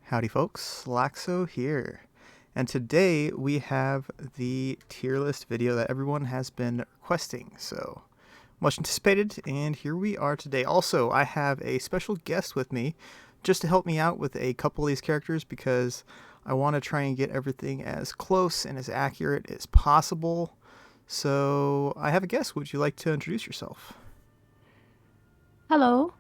Howdy folks, Laxo here. And today we have the tier list video that everyone has been requesting. So much anticipated, and here we are today. Also, I have a special guest with me just to help me out with a couple of these characters because I want to try and get everything as close and as accurate as possible. So I have a guest. Would you like to introduce yourself? Hello,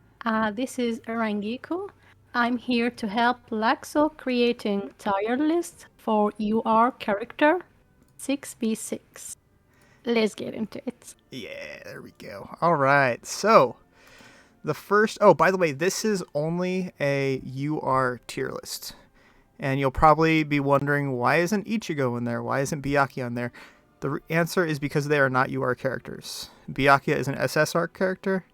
this is Rangiku. I'm here to help Laxo creating tier list for your character 6v6. Let's get into it. Yeah, there we go. All right, so the first... Oh, by the way, this is only a UR tier list. And you'll probably be wondering, why isn't Ichigo in there? Why isn't Byakuya on there? The answer is because they are not UR characters. Byakuya is an SSR character,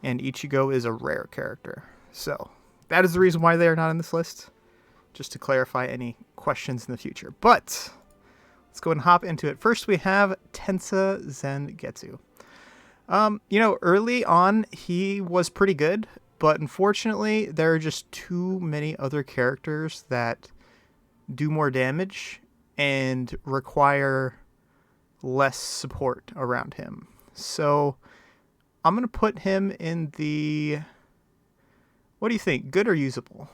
and Ichigo is a rare character. So that is the reason why they are not in this list, just to clarify any questions in the future. But let's go and hop into it. First, we have Tensa Zangetsu. Early on, he was pretty good, but unfortunately, there are just too many other characters that do more damage and require less support around him. So I'm going to put him in the... What do you think? Good or usable?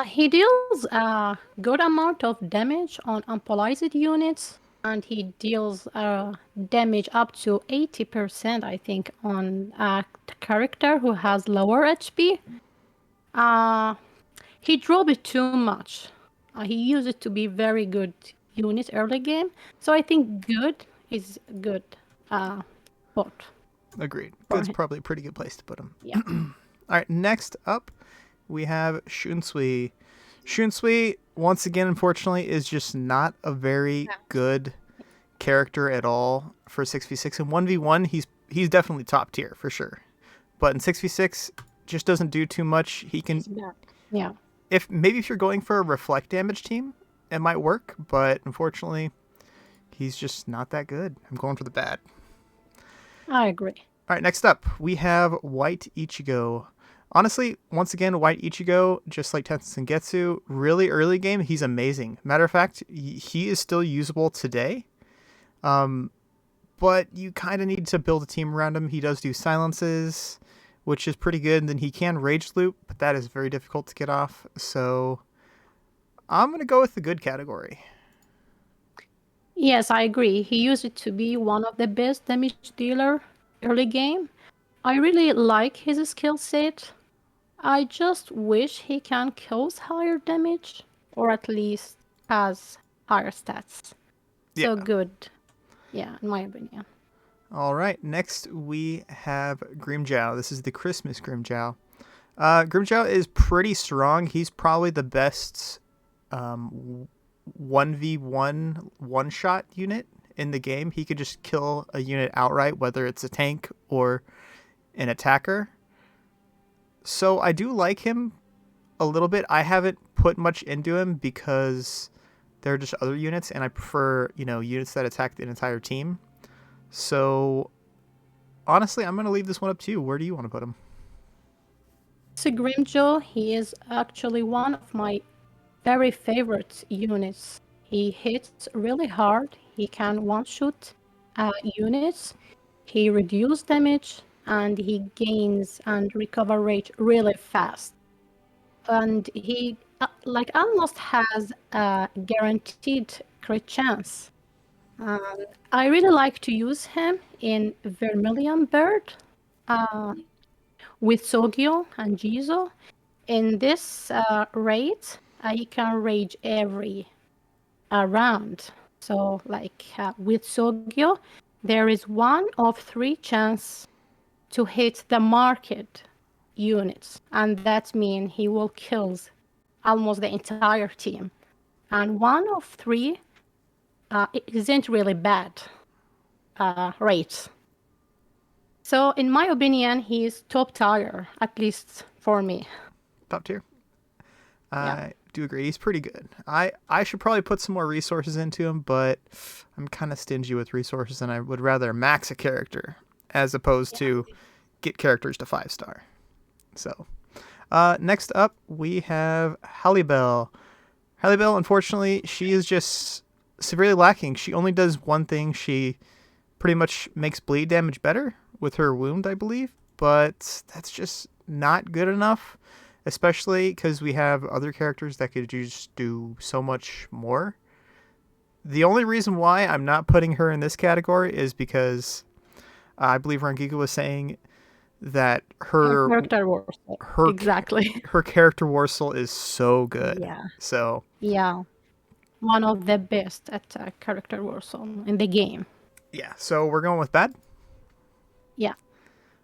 He deals a good amount of damage on unpolized units, and he deals damage up to 80%, I think, on a character who has lower HP. He drove it too much. He used it to be very good unit early game, so I think good is good bot Agreed. for Good's him. probably a pretty good place to put him. Yeah. All right, next up, we have Shunsui. Shunsui, once again, unfortunately, is just not a very good character at all for 6v6. In 1v1, he's definitely top tier, for sure. But in 6v6, just doesn't do too much. He can... Yeah. If you're going for a reflect damage team, it might work, but unfortunately, he's just not that good. I'm going for the bad. I agree. All right, next up, we have White Ichigo. Honestly, once again, White Ichigo, just like Tensen Getsu, really early game, he's amazing. Matter of fact, he is still usable today. But you kind of need to build a team around him. He does do silences, which is pretty good. And then he can rage loop, but that is very difficult to get off. So I'm going to go with the good category. Yes, I agree. He used it to be one of the best damage dealer early game. I really like his skill set. I just wish he can cause higher damage, or at least has higher stats. Yeah. So good. Yeah, in my opinion. All right. Next, we have Grimjow. This is the Christmas Grimjow. Grimjow is pretty strong. He's probably the best 1v1 one-shot unit in the game. He could just kill a unit outright, whether it's a tank or an attacker. So I do like him a little bit. I haven't put much into him because there are just other units, and I prefer, units that attack the entire team. So honestly, I'm going to leave this one up to you. Where do you want to put him? So Grimjaw, he is actually one of my very favorite units. He hits really hard. He can one-shot units. He reduces damage, and he gains and recover rate really fast. And he almost has a guaranteed crit chance. I really like to use him in Vermilion Bird with Sogyo and Jizo. In this raid, he can rage every round. So, with Sogyo, there is 1 of 3 chance to hit the market units, and that means he will kill almost the entire team. And 1 of 3 it isn't really bad rate. So, in my opinion, he's top tier, at least for me. Top tier. Yeah. I do agree. He's pretty good. I should probably put some more resources into him, but I'm kind of stingy with resources, and I would rather max a character as opposed to get characters to 5-star. So, Next up, we have Hallibell. Hallibell, unfortunately, she is just severely lacking. She only does one thing. She pretty much makes bleed damage better with her wound, I believe, but that's just not good enough, especially because we have other characters that could just do so much more. The only reason why I'm not putting her in this category is because I believe Rangiga was saying that Her her character works. her Exactly. her character Warsaw is so good. Yeah. So Yeah. One of the best at character Warsaw in the game. yeah, so we're going with bad. Yeah,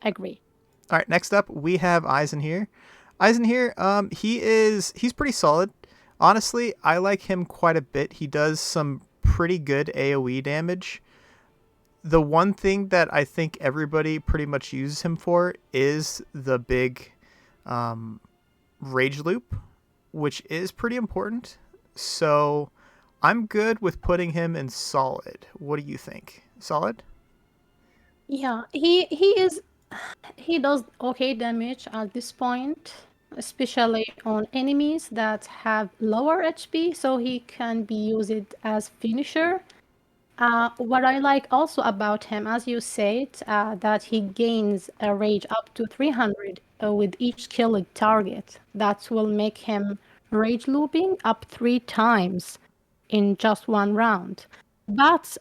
agree. All right, next up we have Eisen here. Eisen here, he's pretty solid. Honestly, I like him quite a bit. He does some pretty good AoE damage. The one thing that I think everybody pretty much uses him for is the big rage loop, which is pretty important. So I'm good with putting him in solid. What do you think? Solid? Yeah, he does okay damage at this point, especially on enemies that have lower HP, so he can be used as finisher. What I like also about him, as you said, that he gains a rage up to 300 with each killed target. That will make him rage looping up 3 times in just one round. But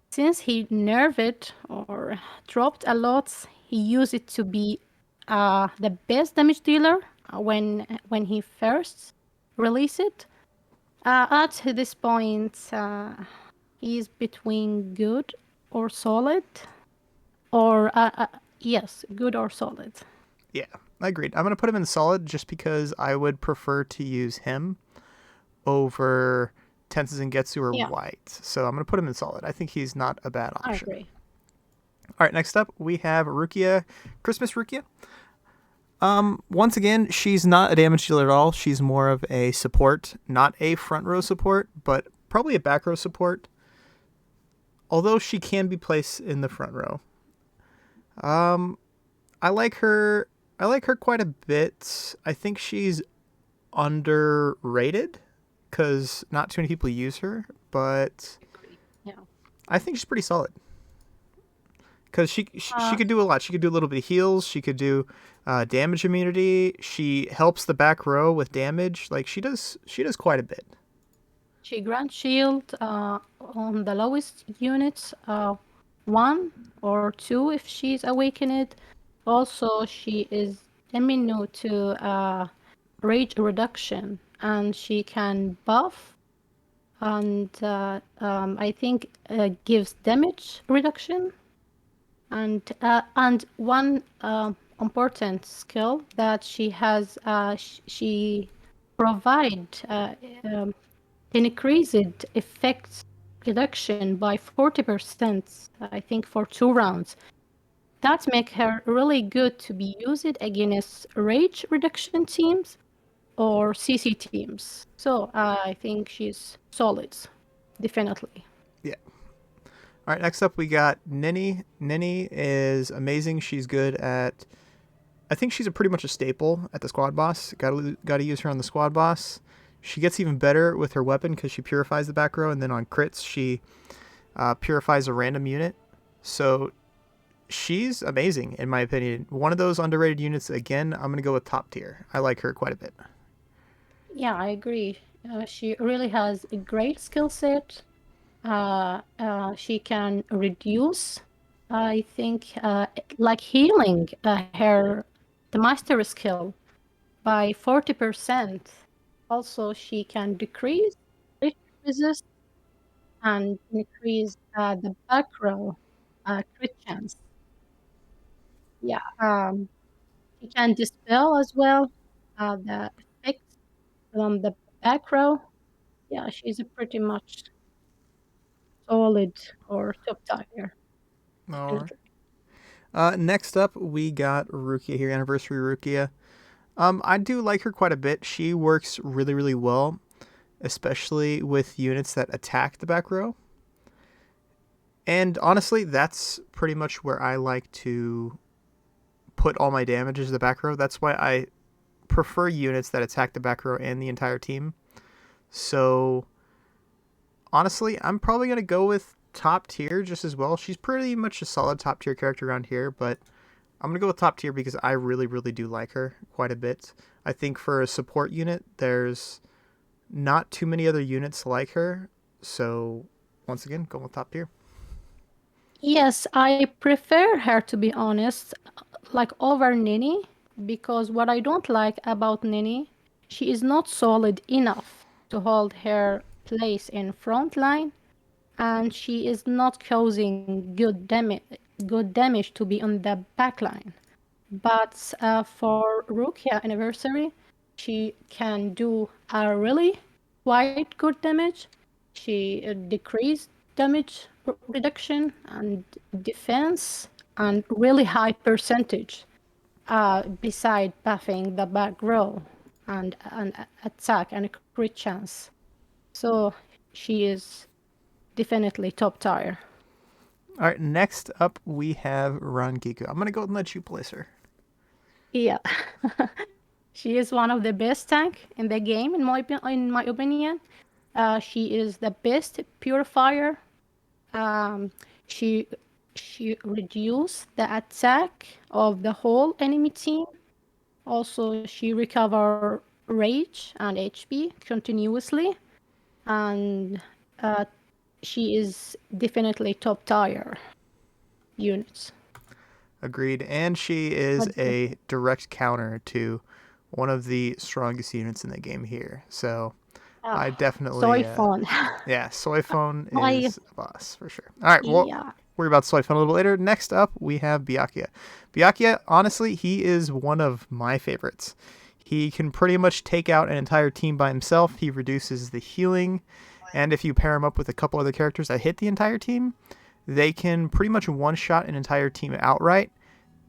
since he nerfed or dropped a lot, he used it to be the best damage dealer when he first released it. At this point, he's between good or solid, or yes, good or solid. Yeah, I agreed. I'm going to put him in solid just because I would prefer to use him over Tensei Getsu or Yeah, White. So I'm going to put him in solid. I think he's not a bad I option. agree. All right, next up we have Rukia, Christmas Rukia. Once again, she's not a damage dealer at all. She's more of a support, not a front row support, but probably a back row support. Although she can be placed in the front row. I like her. I like her quite a bit. I think she's underrated because not too many people use her, but Yeah. I think she's pretty solid. Because she Uh, could do a lot. She could do a little bit of heals. She could do damage immunity. She helps the back row with damage. Like she does quite a bit. she grants shield on the lowest units, 1 or 2 if she's awakened. Also, she is immune to rage reduction, and she can buff and I think gives damage reduction. And one important skill that she has, she provide increased effects reduction by 40%, I think, for 2 rounds. That make her really good to be used against rage reduction teams or CC teams. So I think she's solid, definitely. Yeah. All right. Next up, we got Nini. Nini is amazing. She's good at. I think she's a pretty much a staple at the squad boss. Got to use her on the squad boss. She gets even better with her weapon because she purifies the back row, and then on crits she purifies a random unit. So she's amazing in my opinion. One of those underrated units. Again, I'm gonna go with top tier. I like her quite a bit. Yeah, I agree. She really has a great skill set. She can reduce, I think, like healing the master skill by 40%. Also, she can decrease crit resist and increase the back row crit chance. Yeah, she can dispel as well the effects from the back row. Yeah, she's a pretty much solid or top tier All right. character. Next up, we got Rukia here, Anniversary Rukia. I do like her quite a bit. She works really, really well, especially with units that attack the back row. And honestly, that's pretty much where I like to put all my damage as the back row. That's why I prefer units that attack the back row and the entire team. So honestly, I'm probably gonna go with top tier just as well. She's pretty much a solid top tier character around here, but I'm gonna go with top tier because I really, really do like her quite a bit. I think for a support unit, there's not too many other units like her. So once again, going with top tier. Yes, I prefer her to be honest, like over Nini, because what I don't like about Nini, she is not solid enough to hold her place in front line, and she is not causing good damage to be on the back line. But for Rukia Anniversary, she can do a really quite good damage. She decreased damage reduction and defense and really high percentage beside buffing the back row and an attack and a crit chance. So she is definitely top tier. All right, next up we have Rangiku. I'm gonna go and let you place her. Yeah. She is one of the best tank in the game in my opinion. She is the best purifier. Um, she she reduce the attack of the whole enemy team. Also, she recover rage and HP continuously, and uh, she is definitely top tier units. Agreed. And she is What do you a direct counter to one of the strongest units in the game here. So I Ah, definitely, soy fun. yeah, Soy Phone I is a boss for sure. All right, well, yeah. worry about Soy Phone a little bit later. Next up, we have Byakuya. Byakuya, honestly, he is one of my favorites. He can pretty much take out an entire team by himself. He reduces the healing, and if you pair him up with a couple other characters that hit the entire team, they can pretty much one shot an entire team outright,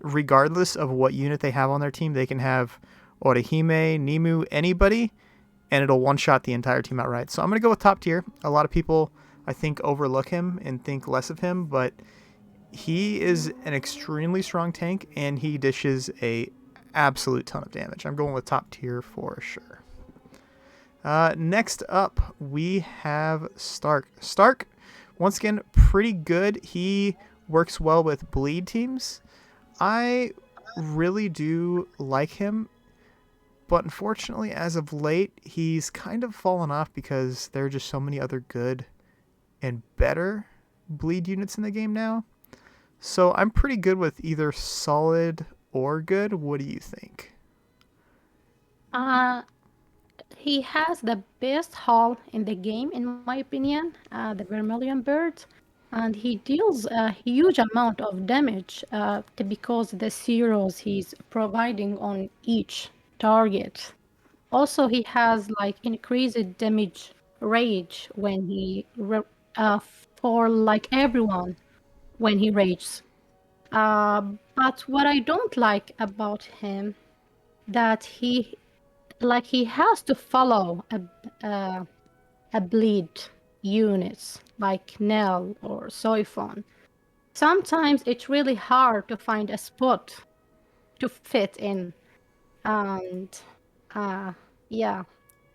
regardless of what unit they have on their team. They can have Orihime, Nimu, anybody, and it'll one shot the entire team outright. So I'm going to go with top tier. A lot of people, I think, overlook him and think less of him, but he is an extremely strong tank and he dishes a absolute ton of damage. I'm going with top tier for sure. Next up, we have Stark. Stark, once again, pretty good. He works well with bleed teams. I really do like him, but unfortunately, as of late, he's kind of fallen off because there are just so many other good and better bleed units in the game now. So I'm pretty good with either solid or good. What do you think? Uh, he has the best haul in the game, in my opinion, the Vermilion Bird, and he deals a huge amount of damage because the zeros he's providing on each target. Also, he has like increased damage rage when for like everyone when he rages. But what I don't like about him that he has to follow a bleed units like Nell or Soifon. Sometimes it's really hard to find a spot to fit in, and uh, yeah.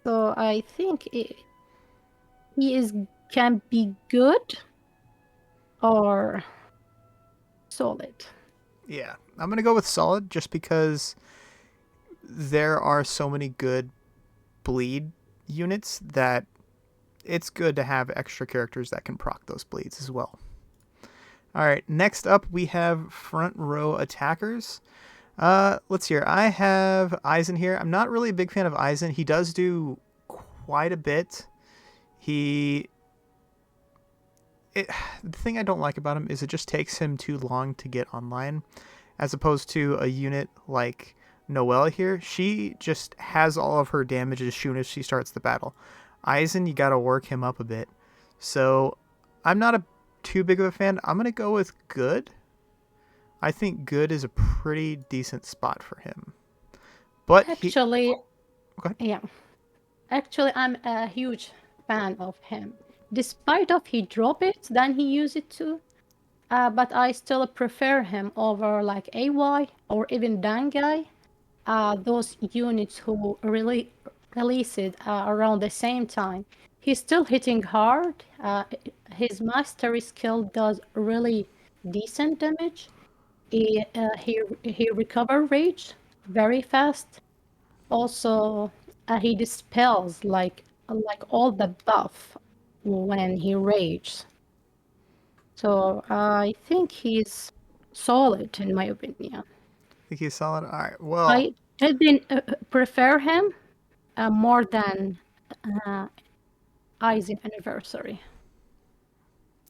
So I think he is can be good or solid. Yeah, I'm going to go with solid just because there are so many good bleed units that it's good to have extra characters that can proc those bleeds as well. All right, next up we have front row attackers. Let's see here. I have Aizen here. I'm not really a big fan of Aizen. He does do quite a bit. He it, the thing I don't like about him is it just takes him too long to get online, as opposed to a unit like Noelle here. She just has all of her damage as soon as she starts the battle. Aizen, you gotta work him up a bit. So I'm not a too big of a fan. I'm gonna go with good. I think good is a pretty decent spot for him. But he Actually, okay. yeah. Actually, I'm a huge fan of him. Despite of he drop it than he use it to, but I still prefer him over like AY or even Dangai. Those units who really release it around the same time. He's still hitting hard. His mastery skill does really decent damage. He recover rage very fast. Also, he dispels like all the buff when he rages. So I think he's solid in my opinion. Think he's solid. All right. Well, I didn't prefer him more than uh, Aizen anniversary.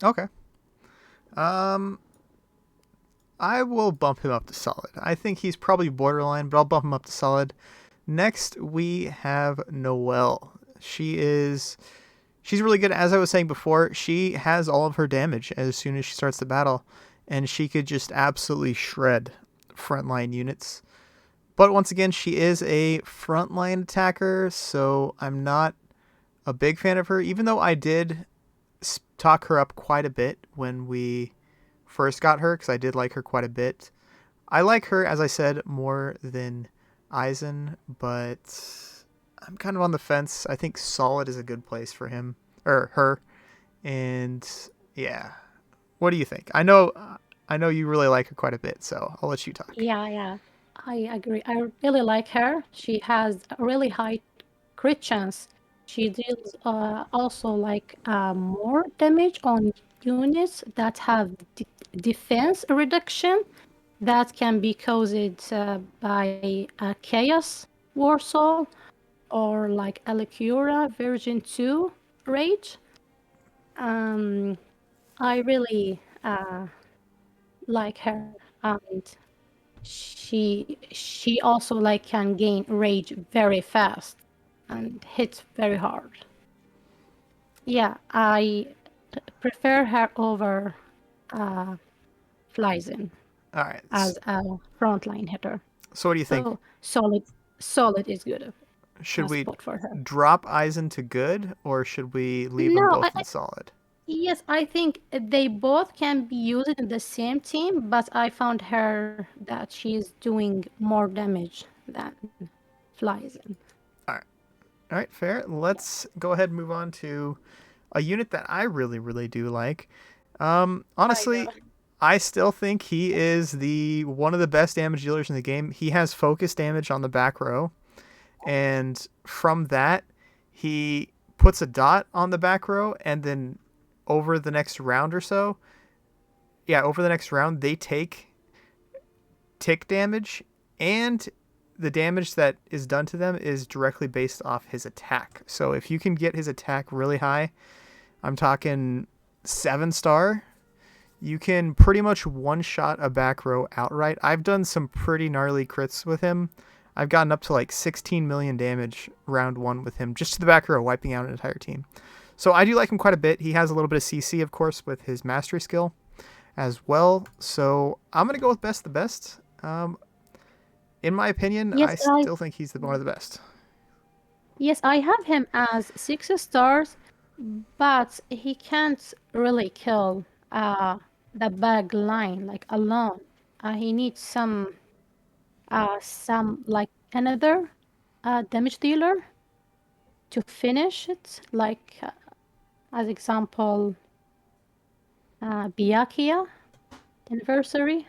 okay. Um, I will bump him up to solid. I think he's probably borderline, but I'll bump him up to solid. Next, we have Noelle. She's really good. As I was saying before, she has all of her damage as soon as she starts the battle, and she could just absolutely shred frontline units. But once again, she is a frontline attacker, so I'm not a big fan of her, even though I did talk her up quite a bit when we first got her, because I did like her quite a bit. I like her, as I said, more than Aizen, but I'm kind of on the fence. I think solid is a good place for him or her, and yeah. What do you think? I know you really like her quite a bit, so I'll let you talk. Yeah, yeah, I agree. I really like her. She has a really high crit chance. She deals also like more damage on units that have defense reduction that can be caused by a Chaos Warsaw or like Alicura version 2 rage. Um, I really like her, and she also like can gain rage very fast and hit very hard. Yeah, I prefer her over uh, Flyzen All right. as a frontline hitter. So what do you think? So solid is good Should we spot for her. drop Aizen to good, or should we leave them No, both in solid? yes, I think they both can be used in the same team, but I found her that she's doing more damage than Flyzen. All right. All right, fair. Let's go ahead and move on to a unit that I really, really do like. I know. Honestly, I still think he is the one of the best damage dealers in the game. He has focus damage on the back row, and from that, he puts a dot on the back row, and then over the next round or so, yeah, over the next round, they take tick damage, and the damage that is done to them is directly based off his attack. So if you can get his attack really high, I'm talking 7-star, you can pretty much one shot a back row outright. I've done some pretty gnarly crits with him. I've gotten up to like 16 million damage round one with him, just to the back row, wiping out an entire team. So I do like him quite a bit. He has a little bit of CC, of course, with his mastery skill as well. So I'm going to go with best of the best. In my opinion, Yes, I still think he's one of the best. I have him as 6 stars, but he can't really kill the bag line like alone. He needs some like another damage dealer to finish it, like as example, Byakuya anniversary.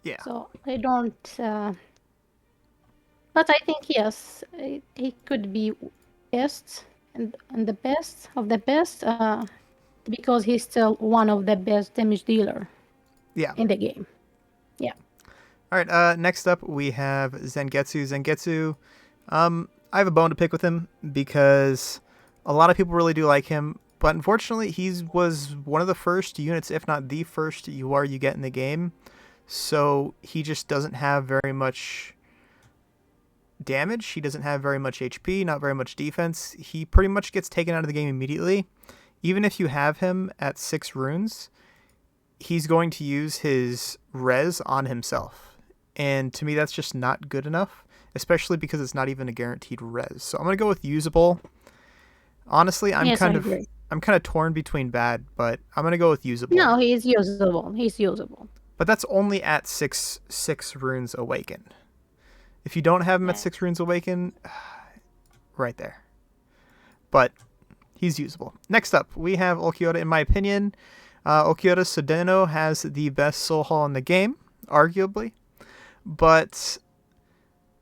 Yeah. So I don't. But I think yes, he could be best and the best of the best because he's still one of the best damage dealer Yeah. in the game. Yeah. All right. Next up, we have Zangetsu. Zangetsu, I have a bone to pick with him because a lot of people really do like him, but unfortunately, he was one of the first units, if not the first UR you get in the game. So he just doesn't have very much damage. He doesn't have very much HP, not very much defense. He pretty much gets taken out of the game immediately. Even if you have him at 6 runes, he's going to use his res on himself. And to me, that's just not good enough, especially because it's not even a guaranteed res. So I'm going to go with usable. Honestly, Yes, I agree. I'm kind of torn between bad, but I'm gonna go with usable. No, he's usable. He's usable. But that's only at six runes awaken. If you don't have him at Yeah. 6 runes awaken, right there. But he's usable. Next up, we have Ulquiorra. In my opinion, Ulquiorra Sodeno has the best soul haul in the game, arguably. But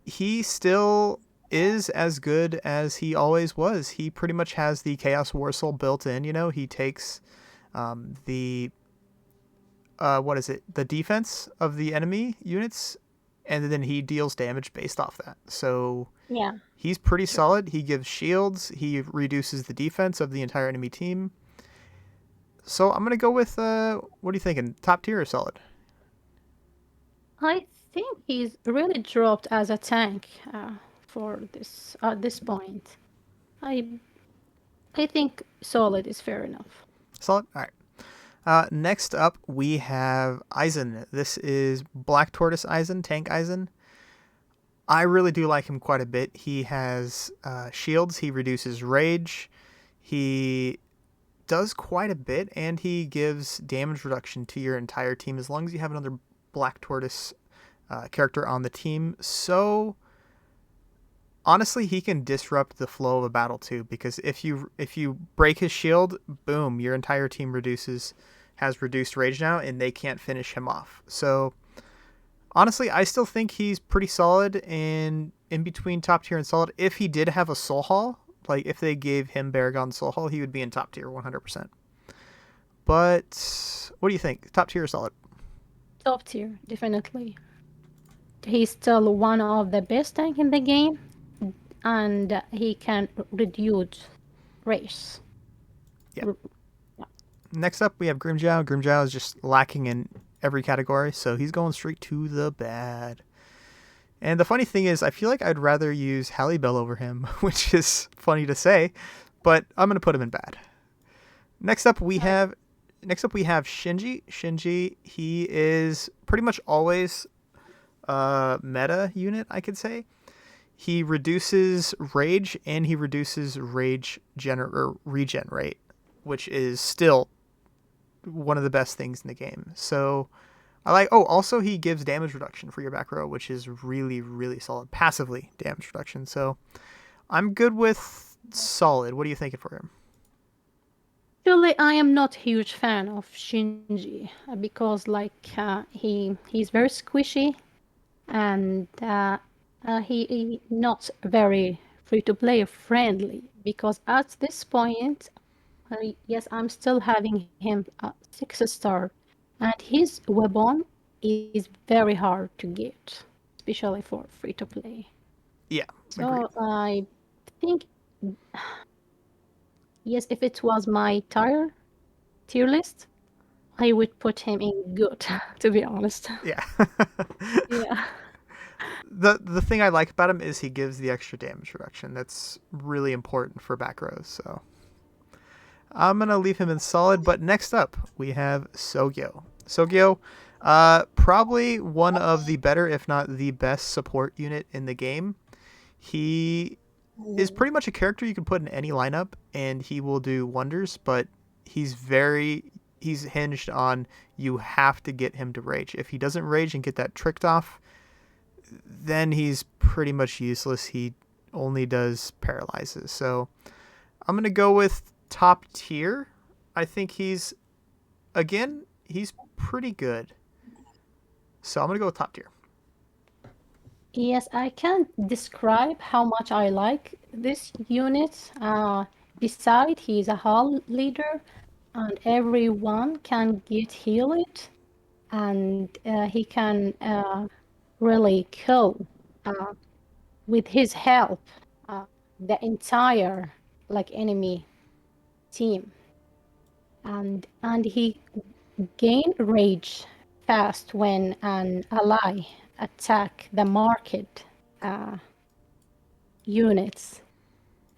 he still is as good as he always was. He pretty much has the Chaos War Soul built in. He takes the what is it? The defense of the enemy units, and then he deals damage based off that. So Yeah, he's pretty true. solid. He gives shields. He reduces the defense of the entire enemy team. So I'm gonna go with what are you thinking? Top tier or solid? I think he's really dropped as a tank for this at this point. I I think solid is fair enough. Solid. All right. Next up, we have Eisen. This is Black Tortoise Eisen, Tank Eisen. I really do like him quite a bit. He has shields. He reduces rage. He does quite a bit, and he gives damage reduction to your entire team as long as you have another Black Tortoise character on the team. So honestly, he can disrupt the flow of a battle too. Because if you break his shield, boom, your entire team has reduced rage now, and they can't finish him off. So honestly, I still think he's pretty solid and in between top tier and solid. If he did have a soul haul, like if they gave him Baragon soul haul, he would be in top tier 100%. But what do you think? Top tier or solid? Top tier, definitely. He's still one of the best tank in the game, and he can reduce race. Yeah. R- Next up, we have Grimjow. Grimjow is just lacking in every category, so he's going straight to the bad. And the funny thing is, I feel like I'd rather use Hallibell over him, which is funny to say, but I'm gonna put him in bad. Next up, we I have Shinji. Shinji, he is pretty much always a meta unit, I could say. He reduces rage and he reduces regen rate, which is still one of the best things in the game. So I like. Oh, also he gives damage reduction for your back row, which is really really solid. Passively damage reduction. So I'm good with solid. What are you thinking for him? Actually, I am not a huge fan of Shinji because, like, he's very squishy and he not very free to play friendly. Because at this point, yes, I'm still having him at 6 star, and his weapon is very hard to get, especially for free to play. Yeah, agreed. So I think, yes, if it was my tier list, I would put him in good, to be honest. Yeah. Yeah. The thing I like about him is he gives the extra damage reduction. That's really important for back rows. So I'm gonna leave him in solid. But next up we have Sogyo. Sogyo, probably one of the better, if not the best, support unit in the game. He is pretty much a character you can put in any lineup, and he will do wonders. But he's hinged on you have to get him to rage. If he doesn't rage and get that tricked off, then he's pretty much useless. He only does paralyzes. So I'm gonna go with top tier. I think he's pretty good. So I'm gonna go with top tier. Yes, I can't describe how much I like this unit. Beside, he's a hull leader, and everyone can get healed, and he can really kill uh, with his help uh, the entire like enemy team, and he gain rage fast when an ally attack the market uh, units.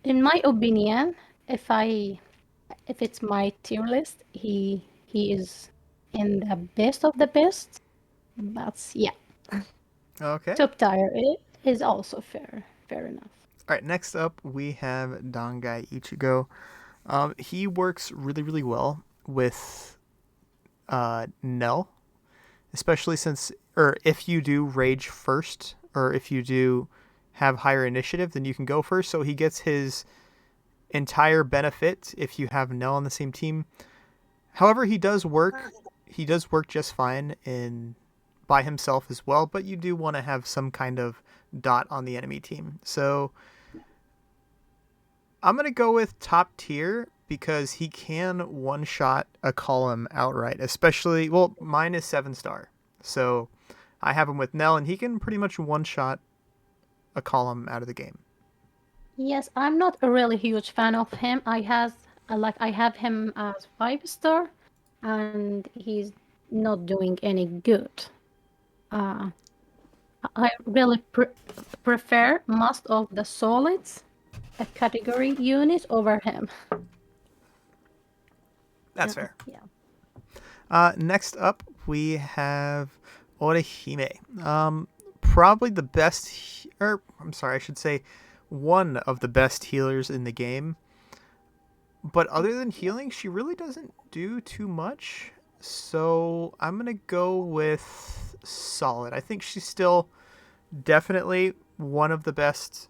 In my opinion, if it's my tier list, he is in the best of the best. But yeah, Okay. top tier it is also fair enough. All right. Next up we have Dangai Ichigo. He works really, really well with Nell, especially since, or if you do rage first, or if you do have higher initiative, then you can go first. So he gets his entire benefit if you have Nell on the same team. However, he does work. He does work just fine in by himself as well, but you do want to have some kind of dot on the enemy team. So I'm gonna go with top tier because he can one shot a column outright. Especially, well, mine is 7 star, so I have him with Nell, and he can pretty much one shot a column out of the game. Yes, I'm not a really huge fan of him. I have him as 5 star, and he's not doing any good. Uh, I really prefer most of the solids category units over him. That's fair. Yeah. Next up, we have Orihime. Probably the best, or I'm sorry, I should say, one of the best healers in the game. But other than healing, she really doesn't do too much. So I'm gonna go with solid. I think she's still definitely one of the best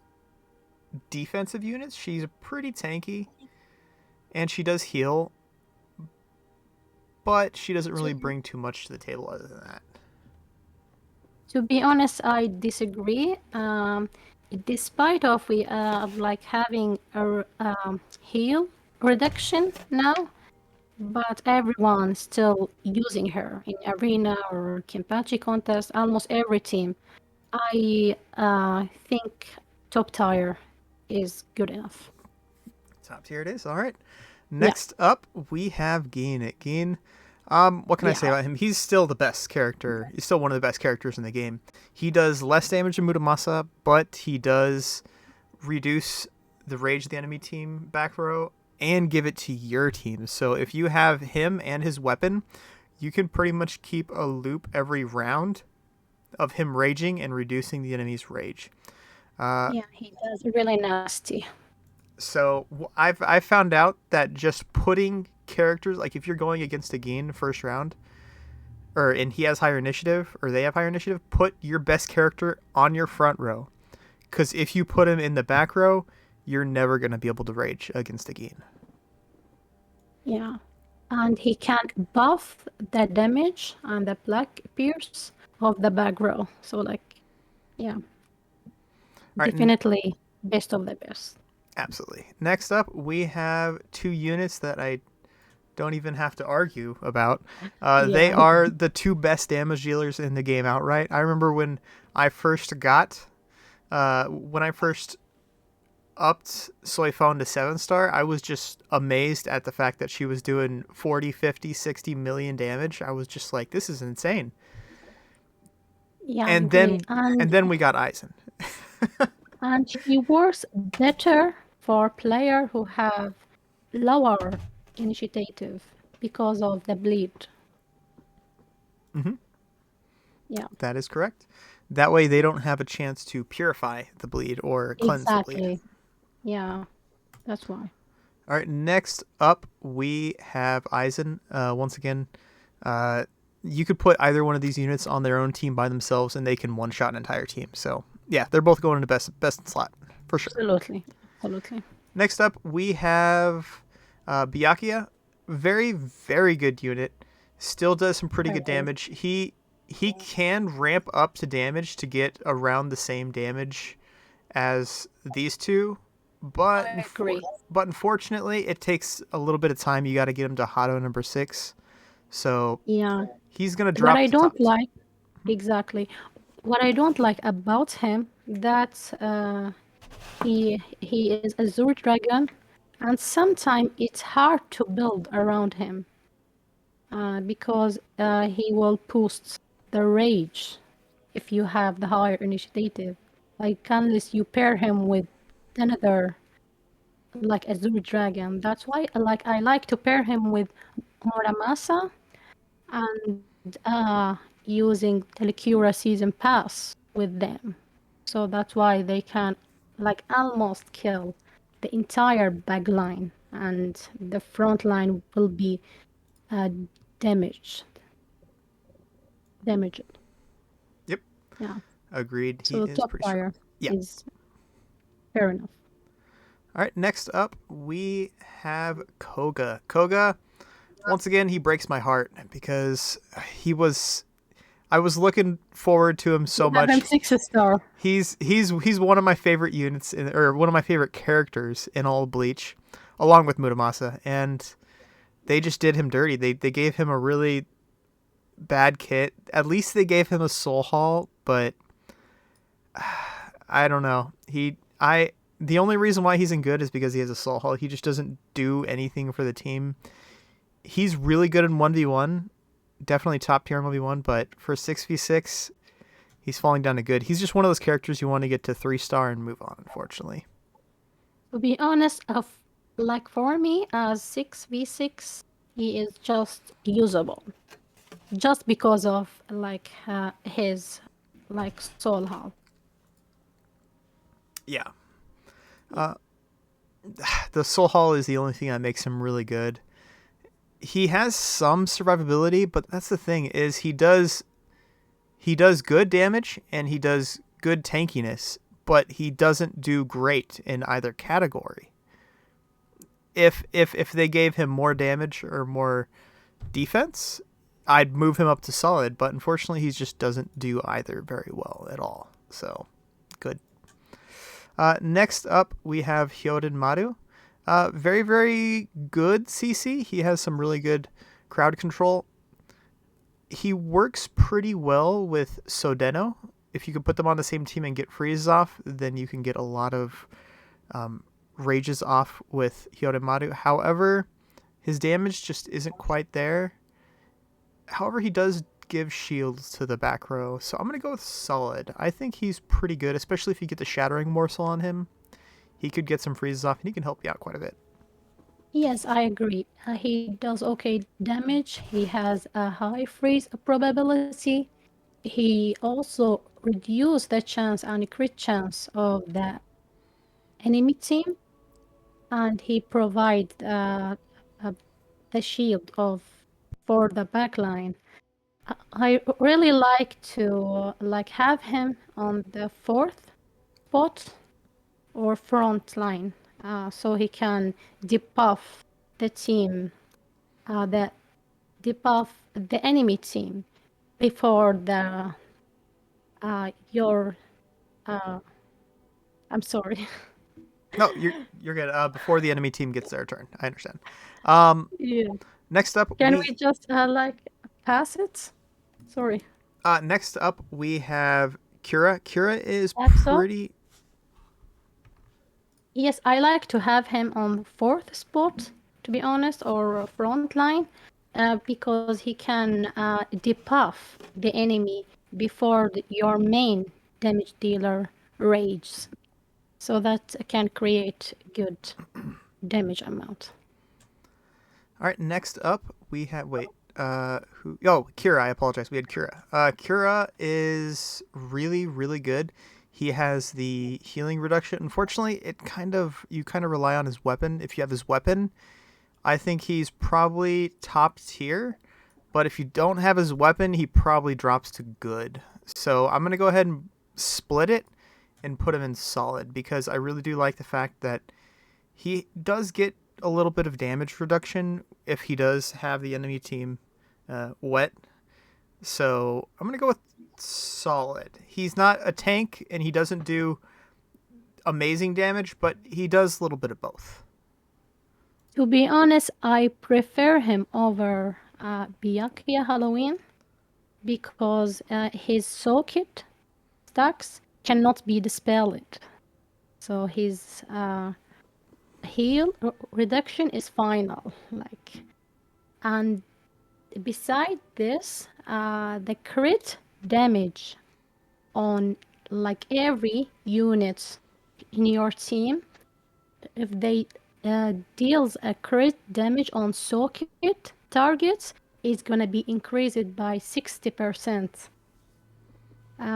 defensive units. She's pretty tanky, and she does heal, but she doesn't really bring too much to the table other than that. To be honest, I disagree. Despite of we like having a heal reduction now, but everyone's still using her in arena or Kenpachi contest. Almost every team. I think top tier is good enough. Top tier it is. All right. Yeah, Next up, we have Gin. Gin, what can I say yeah, about him? He's still the best character. He's still one of the best characters in the game. He does less damage than Muramasa, but he does reduce the rage of the enemy team back row and give it to your team. So if you have him and his weapon, you can pretty much keep a loop every round of him raging and reducing the enemy's rage. Uh, yeah. He does really nasty. so I've found out that just putting characters, like if you're going against a Gin first round, or and he has higher initiative or they have higher initiative, put your best character on your front row. Because if you put him in the back row, you're never gonna be able to rage against a Gin. Yeah, and he can't buff the damage and the black pierce of the back row. So like, yeah, All right, definitely best of the best. absolutely. Next up, we have 2 units that I don't even have to argue about. They Yeah, are the 2 best damage dealers in the game outright. I remember I first got, when I first upped Soifone to 7 star, I was just amazed at the fact that she was doing 40, 50, 60 million damage. I was just like, this is insane. yeah, I And agree. then we got Aizen. And she works better for players who have lower initiative because of the bleed. Hmm. Yeah, That is correct. That way they don't have a chance to purify the bleed or cleanse the bleed. exactly. Yeah, that's why. All right, next up we have Aizen. Once again, uh, you could put either one of these units on their own team by themselves, and they can one shot an entire team. So yeah, they're both going into best slot for sure. Absolutely. Absolutely. Next up we have Byakuya. Very very good unit. Still does some pretty good Very. damage. He can ramp up to damage to get around the same damage as these two, but I agree. unfortunately, it takes a little bit of time. You got to get him to Hado number 6, so Yeah. he's gonna What drop I to top. don't like, exactly. What I don't like about him that he is a Azure Dragon, and sometimes it's hard to build around him because he will boost the rage if you have the higher initiative. Like unless you pair him with another like Azure Dragon. That's why I like to pair him with Muramasa and using Telecura Season Pass with them. So that's why they can like almost kill the entire back line. and the front line will be uh, damaged. Damaged. Yep. Yeah. Agreed. He So is top pretty strong. tier Yeah. is fair enough. All right. Next up, we have Koga. Koga, once again, he breaks my heart because he was. I was looking forward to him You so have him much. 6 star. He's one of my favorite units or one of my favorite characters in all of Bleach, along with Muramasa, and they just did him dirty. They gave him a really bad kit. At least they gave him a soul haul, but I don't know. The only reason why he's in good is because he has a soul haul. He just doesn't do anything for the team. He's really good in 1v1, definitely top tier in 1v1, but for 6v6, he's falling down to good. He's just one of those characters you want to get to 3 star and move on, unfortunately. To be honest, like for me, as 6v6, he is just usable. Just because of like his like soul health. Yeah. The soul haul is the only thing that makes him really good. He has some survivability, but that's the thing is he does good damage and he does good tankiness, but he doesn't do great in either category. If they gave him more damage or more defense, I'd move him up to solid, but unfortunately he just doesn't do either very well at all. So, good. Next up, we have Hyoden Maru. Very, very good CC. He has some really good crowd control. He works pretty well with Sodeno. If you could put them on the same team and get freezes off, then you can get a lot of rages off with Hyoden Maru. However, his damage just isn't quite there. However, he does give shields to the back row, so I'm going to go with solid. I think he's pretty good, especially if you get the shattering morsel on him. He could get some freezes off, and he can help you out quite a bit. Yes, I agree. He does okay damage. He has a high freeze probability. He also reduces the chance and crit chance of the enemy team, and he provides the shield of for the backline. I really like to like have him on the fourth spot or front line, so he can debuff the team, the debuff the enemy team before the your. I'm sorry. No, you're good. Before the enemy team gets their turn, I understand. Um, Yeah. next up, Can we we just like pass it? Sorry. next up we have Kira. Kira is So pretty. yes, I like to have him on fourth spot, to be honest, or front line, because he can debuff the enemy before your main damage dealer rages. So that can create good damage amount. All right, next up we have wait. Who? Oh, Kira. I apologize. We had Kira. Kira is really, really good. He has the healing reduction. Unfortunately, you kind of rely on his weapon. If you have his weapon, I think he's probably top tier. But if you don't have his weapon, he probably drops to good. So I'm gonna go ahead and split it and put him in solid because I really do like the fact that he does get a little bit of damage reduction if he does have the enemy team wet. So I'm gonna go with solid. He's not a tank and he doesn't do amazing damage, but he does a little bit of both. To be honest, I prefer him over Byakuya Halloween because his socket stacks cannot be dispelled. So his heal reduction is final. Like, and beside this, the crit damage on like every unit in your team, if they deals a crit damage on socket targets, is gonna be increased by 60%.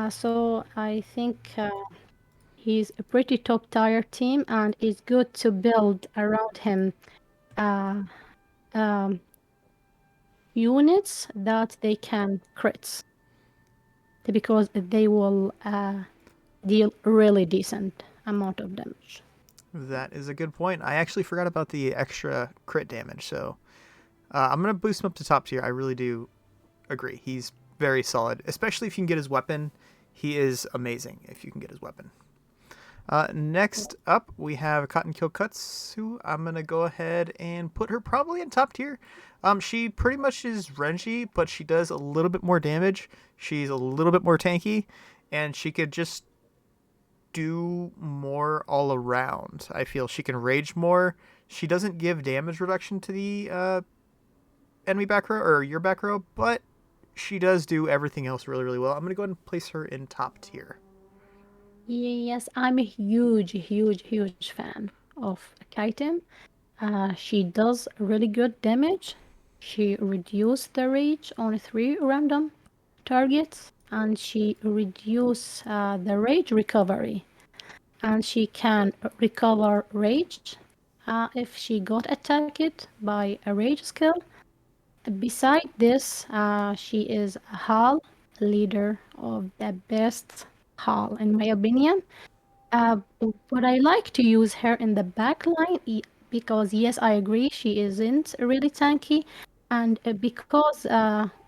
So I think he's a pretty top tier team and it's good to build around him uh, um, units that they can crit because they will deal really decent amount of damage. That is a good point. I actually forgot about the extra crit damage, so I'm gonna boost him up to top tier. I really do agree. He's very solid, especially if you can get his weapon. He is amazing if you can get his weapon. Next up, we have Cotton Kill Kutsu. I'm gonna go ahead and put her probably in top tier. She pretty much is Renji, but she does a little bit more damage. She's a little bit more tanky, and she could just do more all around. I feel she can rage more. She doesn't give damage reduction to the enemy back row or your back row, but she does do everything else really, really well. I'm gonna go ahead and place her in top tier. Yes, I'm a huge, huge, huge fan of Kaitem. She does really good damage. She reduced the rage on 3 random targets, and she reduce the rage recovery. And she can recover rage if she got attacked by a rage skill. Beside this, she is a Hall leader of the best Hall, in my opinion. Uh, but I like to use her in the back line because, yes, I agree, she isn't really tanky. And because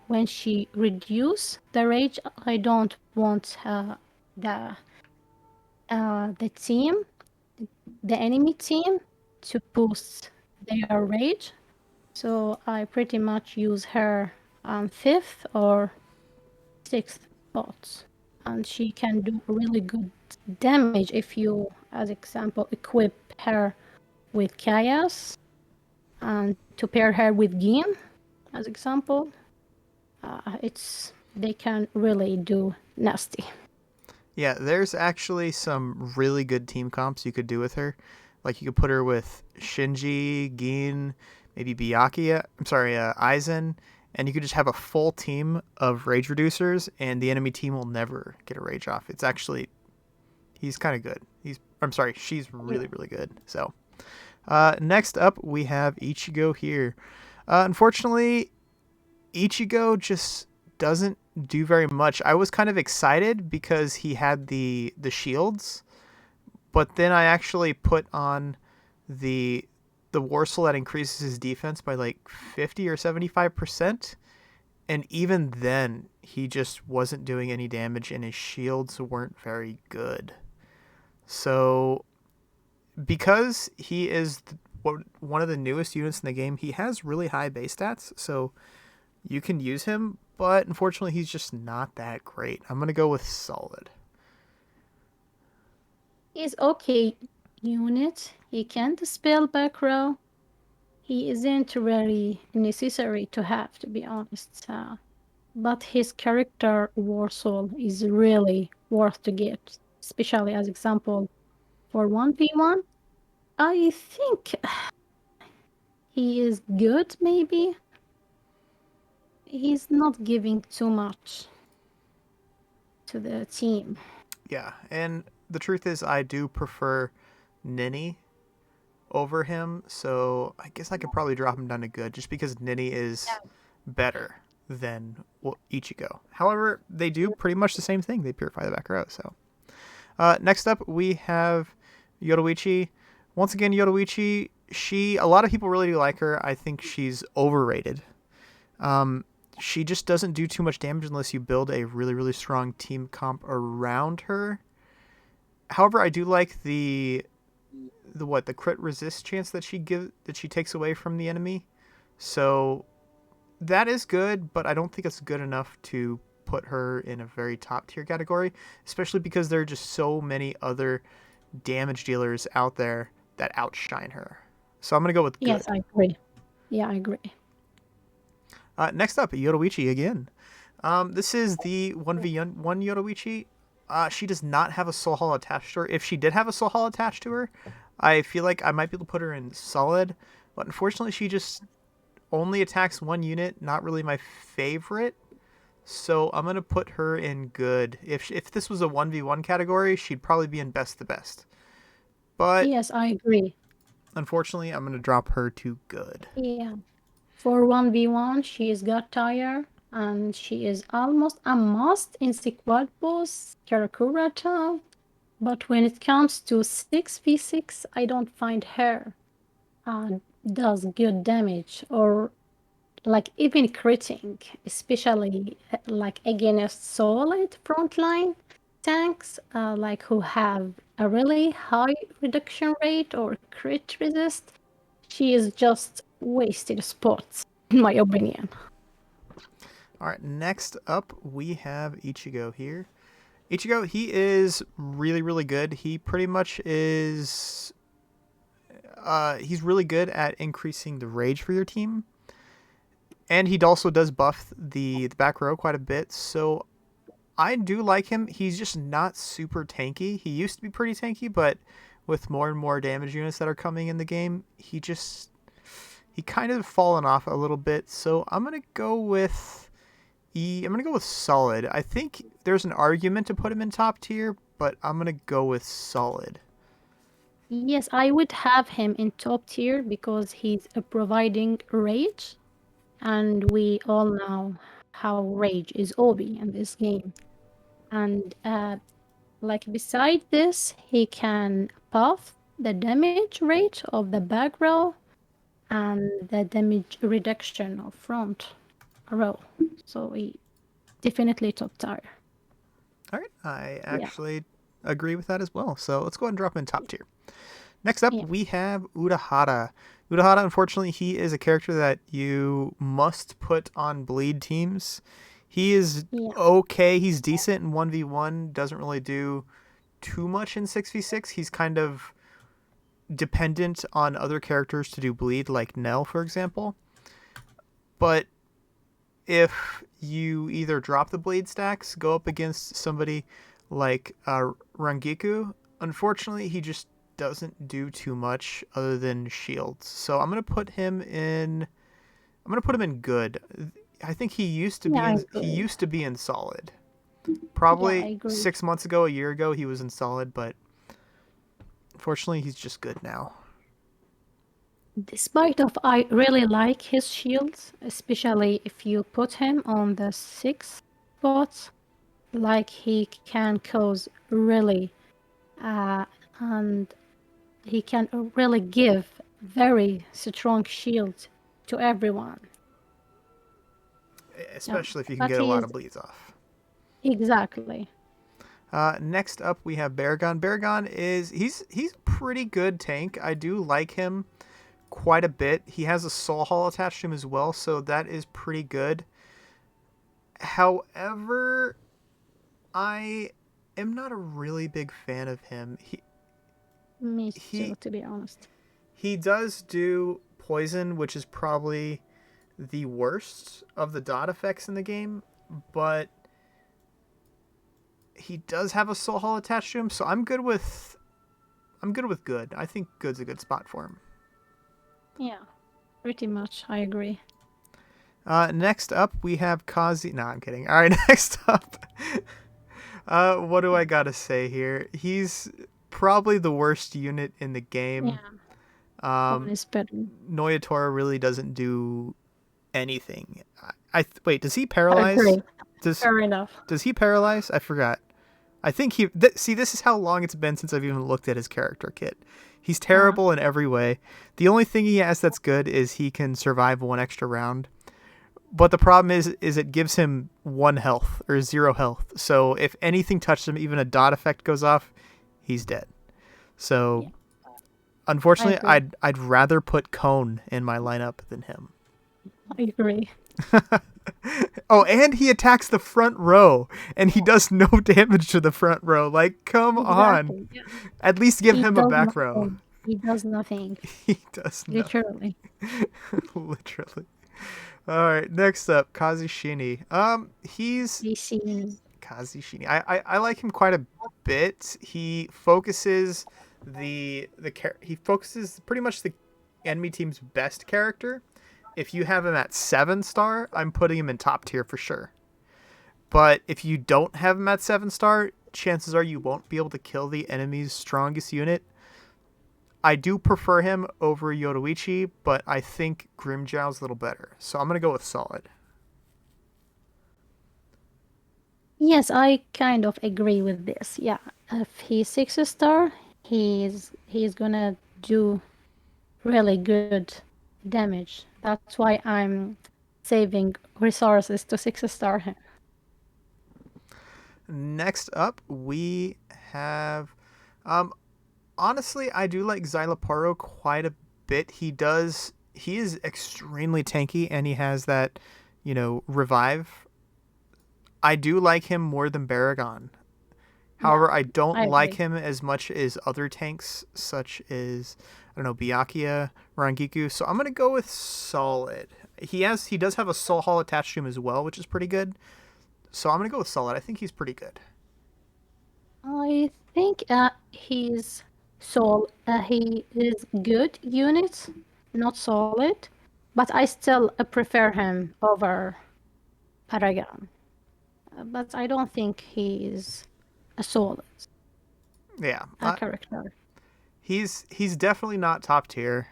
when she reduce the rage, I don't want the the team, the enemy team, to boost their rage. So I pretty much use her on fifth or sixth spots. And she can do really good damage if you, as example, equip her with Chaos and to pair her with Gin, as example. It's they can really do nasty. Yeah, there's actually some really good team comps you could do with her. Like you could put her with Shinji, Gin, maybe Byakuya. I'm sorry, Aizen, and you could just have a full team of rage reducers, and the enemy team will never get a rage off. It's actually he's kind of good. I'm sorry, she's Yeah. really really good. So next up we have Ichigo here. Unfortunately, Ichigo just doesn't do very much. I was kind of excited because he had the shields, but then I actually put on the Warsaw that increases his defense by like 50 or 75%, and even then he just wasn't doing any damage and his shields weren't very good. So because he is one of the newest units in the game, he has really high base stats, so you can use him, but unfortunately, he's just not that great. I'm going to go with solid. He's okay unit. He can dispel back row. He isn't really necessary to have, to be honest. But his character Warsaw is really worth to get, especially as example for 1v1. I think he is good, maybe. He's not giving too much to the team. Yeah, and the truth is, I do prefer Nini over him, so I guess I could probably drop him down to good just because Nini is better than Ichigo. However, they do pretty much the same thing. They purify the back row. So next up, we have Yoruichi. Once again, Yoruichi. A lot of people really do like her. I think she's overrated. Um, she just doesn't do too much damage unless you build a really, really strong team comp around her. However, I do like the crit resist chance that she takes away from the enemy. So that is good, but I don't think it's good enough to put her in a very top tier category, especially because there are just so many other damage dealers out there that outshine her. So I'm gonna go with Yes, good. I agree. Yeah, I agree. Next up, Yoruichi again. This is the 1v1 Yoruichi. She does not have a soul hall attached to her. If she did have a soul hall attached to her, I feel like I might be able to put her in solid. But unfortunately, she just only attacks one unit. Not really my favorite. So I'm gonna put her in good. If this was a 1v1 category, she'd probably be in best the best. But Yes, I agree. Unfortunately, I'm going to drop her to good. Yeah. For 1v1, she is god tier, and she is almost a must in squad boss Karakura town. But when it comes to 6v6, I don't find her does good damage or like even critting, especially like against solid frontline tanks, like who have a really high reduction rate or crit resist. She is just wasted spots, in my opinion. All right, next up we have Ichigo here. Ichigo, he is really, really good. He pretty much is. He's really good at increasing the rage for your team, and he also does buff the back row quite a bit. So I do like him. He's just not super tanky. He used to be pretty tanky, but with more and more damage units that are coming in the game, he kind of fallen off a little bit. So I'm gonna go with I'm gonna go with solid. I think there's an argument to put him in top tier, but I'm gonna go with solid. Yes, I would have him in top tier because he's providing rage, and we all know how rage is OB in this game. And like beside this, he can buff the damage rate of the back row and the damage reduction of front row. So he definitely top tier. All right, I Yeah, actually agree with that as well. So let's go ahead and drop him in top tier. Next up, yeah, we have Urahara. Urahara, unfortunately, he is a character that you must put on bleed teams. He is yeah, okay. He's decent in 1v1, doesn't really do too much in 6v6. He's kind of dependent on other characters to do bleed, like Nell, for example. But if you either drop the bleed stacks, go up against somebody like Rangiku, unfortunately, he just doesn't do too much other than shields. So I'm gonna put him in. I'm gonna put him in good. I think yeah, I he agree. used to be in solid. Yeah, I Probably agree. 6 months ago, a year ago, he was in solid, but unfortunately, he's just good now. Despite of I really like his shields, especially if you put him on the sixth spot, like he can cause really uh, and he can really give very strong shield to everyone. Yeah, Especially if you can but get a he lot is of bleeds off. exactly. Next up, we have Baragon. Baragon is he's a pretty good tank. I do like him quite a bit. He has a soul hall attached to him as well, so that is pretty good. However, I am not a really big fan of him. Me too, He to be honest. he does do poison, which is probably the worst of the dot effects in the game, but he does have a soul hall attached to him, so I'm good with good. I think good's a good spot for him. Yeah, pretty much. I agree. Next up, we have Kazi. No, I'm kidding. All right, next up. What do I gotta say here? He's probably the worst unit in the game. Yeah, one Um, is better. Noyatora really doesn't do anything. Wait. Does he I paralyze? agree. Does Fair enough. does he paralyze? I forgot. I think see, this is how long it's been since I've even looked at his character kit. He's Uh, terrible in every way. The only thing he has that's good is he can survive one extra round. But the problem is it gives him 1 health or 0 health. So if anything touches him, even a dot effect goes off, he's dead. So yeah, I unfortunately, agree. I'd rather put Cone in my lineup than him. I agree. Oh, and he attacks the front row, and he does no damage to the front row. Like, come on. Exactly. Yeah. At least give He him a does back row. nothing. He does nothing. He does nothing. Literally. Literally. All right, next up, Kazushini. He's They see. Kazushini. I like him quite a bit. He focuses pretty much the enemy team's best character. If you have him at 7 star, I'm putting him in top tier for sure. But if you don't have him at 7 star, chances are you won't be able to kill the enemy's strongest unit. I do prefer him over Yoruichi, but I think Grimmjow's a little better. So I'm gonna go with solid. Yes, I kind of agree with this. Yeah, if he's 6 star, he's gonna do really good damage. That's why I'm saving resources to 6 star him. Next up, we have. Um, Honestly, I do like Xyloparo quite a bit. He is extremely tanky, and he has that, revive. I do like him more than Baragon. Yeah, However, I don't I like agree. him as much as other tanks, such as I don't know Byakuya, Rangiku. So I'm gonna go with solid. He does have a soul hall attached to him as well, which is pretty good. So I'm gonna go with solid. I think he's pretty good. I think he is good unit, not solid, but I still prefer him over Paragon. But I don't think he is a solid Yeah, character. he's definitely not top tier,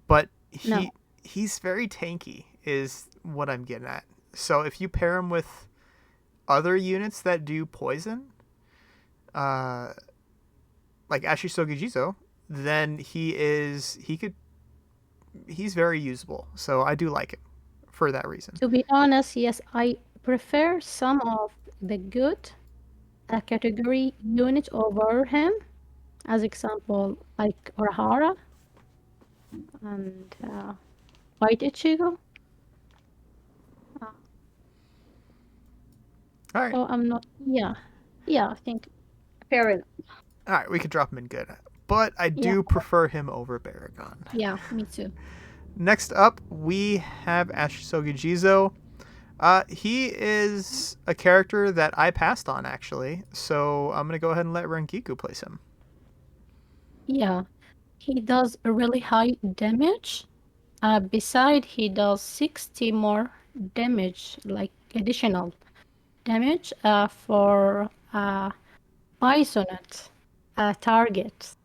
but No, he's very tanky. Is what I'm getting at. So if you pair him with other units that do poison, uh, like Ashisogi Jizo, then he's very usable. So I do like him for that reason. to be honest, yes, I prefer some of the good category units over him. As example, like Orahara and White Ichigo. Uh, All right, so I'm not. Yeah, yeah. I think fair enough. all right, we could drop him in good, but I Yeah, do prefer him over Baragon. yeah. Me too. Next up, we have Ashisogi Jizo. He is a character that I passed on actually, so I'm gonna go ahead and let Renkiku place him. Yeah, he does a really high damage. Beside, he does 60 more damage, like additional damage for poisoned targets,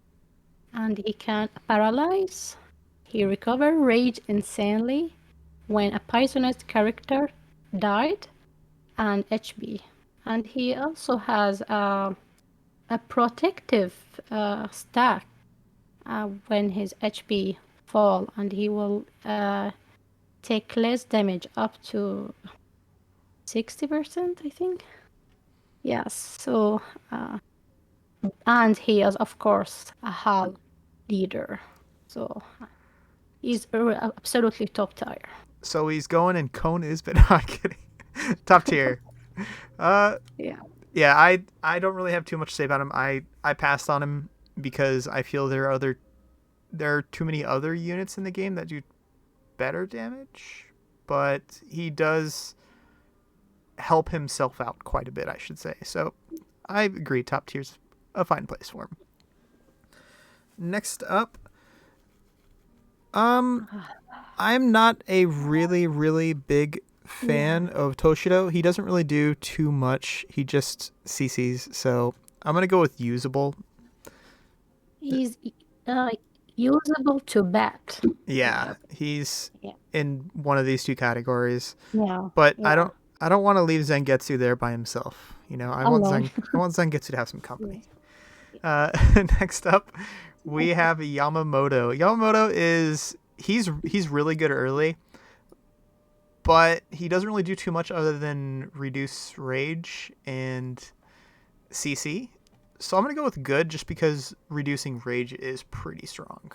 and he can paralyze. He recover rage insanely when a poisonous character died, and HP. And he also has a protective stack when his HP fall, and he will take less damage up to 60%, I think. Yes, so and he is of course a HAL leader, so he's absolutely top tier. So he's going in Cone is, but not kidding. Top tier. Uh, Yeah. yeah, I don't really have too much to say about him. I passed on him because I feel there are too many other units in the game that do better damage, but he does help himself out quite a bit, I should say. So I agree, top tier's a fine place for him. Next up, um, I'm not a really big Yeah, fan of Toshido. He doesn't really do too much. He just CCs. So I'm gonna go with usable. he's uh, usable to bat. Yeah, Yeah, he's yeah, in one of these two categories. yeah, But yeah. I don't want to leave Zangetsu there by himself. Alone. I want Zangetsu to have some company. Yes. Uh, Next up, we have Yamamoto. Yamamoto is he's really good early, but he doesn't really do too much other than reduce rage and CC. So I'm gonna go with good just because reducing rage is pretty strong.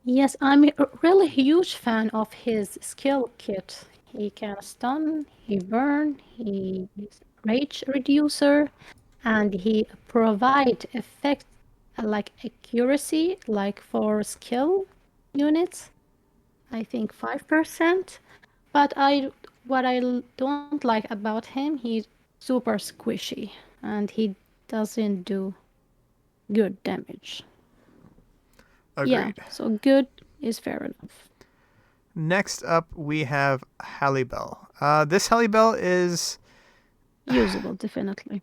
Yes, I'm a really huge fan of his skill kit. He can stun, he burn, he is rage reducer, and he provide effect like accuracy, like for skill units. I think 5%. But what I don't like about him, he's super squishy and he doesn't do good damage. Yeah, Agreed. so good is fair enough. Next up, we have Halibel. This Halibel is Usable, definitely.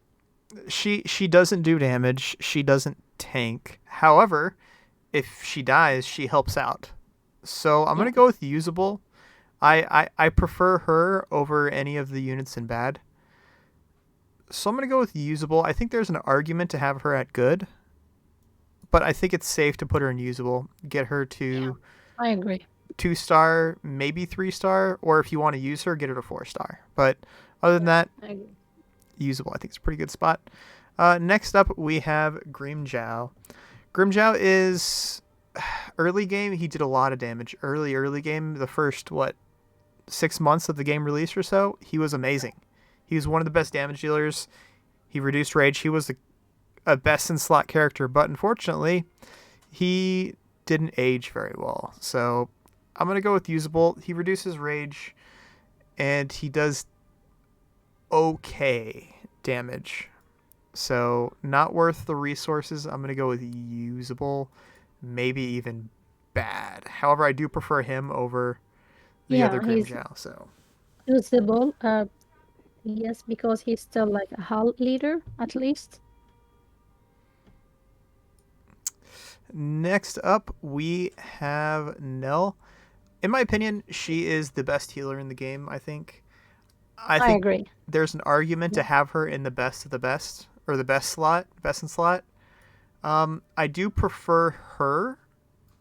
she doesn't do damage. She doesn't tank. However, if she dies, she helps out. So I'm Yeah, gonna go with usable. I prefer her over any of the units in bad. So I'm gonna go with usable. I think there's an argument to have her at good, but I think it's safe to put her in usable. Get her yeah, to I agree. 2-star, maybe 3-star, or if you want to use her, get her to 4-star. But other than Yeah, that, I agree. usable. I think it's a pretty good spot. Next up, we have Grimjow. Grimjow is early game. He did a lot of damage. Early game, the first, 6 months of the game release or so, he was amazing. He was one of the best damage dealers. He reduced rage. He was a best in slot character, but unfortunately, he didn't age very well. So I'm gonna go with usable. He reduces rage, and he does okay damage. So not worth the resources. I'm gonna go with usable, maybe even bad. However, I do prefer him over the other Yeah, he's Grimjow. So usable. Yes, because he's still like a hull leader at least. next up, we have Nell. In my opinion, she is the best healer in the game. I I think agree. there's an argument to Yeah. have her in the best of the best or the best slot, best in slot. I do prefer her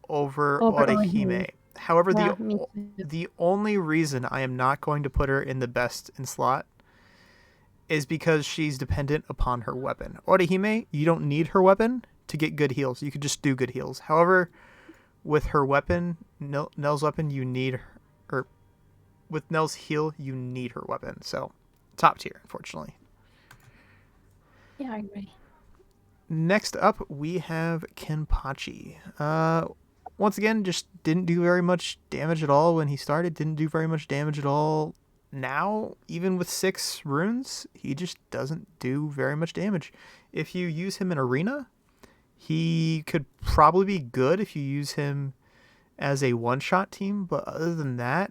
over Over him. Orihime. However, Yeah, me too. the only reason I am not going to put her in the best in slot is because she's dependent upon her weapon. Orihime, you don't need her weapon to get good heals. You could just do good heals. However, with her weapon, Nell's weapon, you need her, or with Nell's heal, you need her weapon. So, top tier, unfortunately. Yeah, I agree. Next up, we have Kenpachi. Once again, just didn't do very much damage at all when he started. Didn't do very much damage at all now. Even with 6 runes, he just doesn't do very much damage. If you use him in arena, he could probably be good if you use him as a one-shot team. But other than that,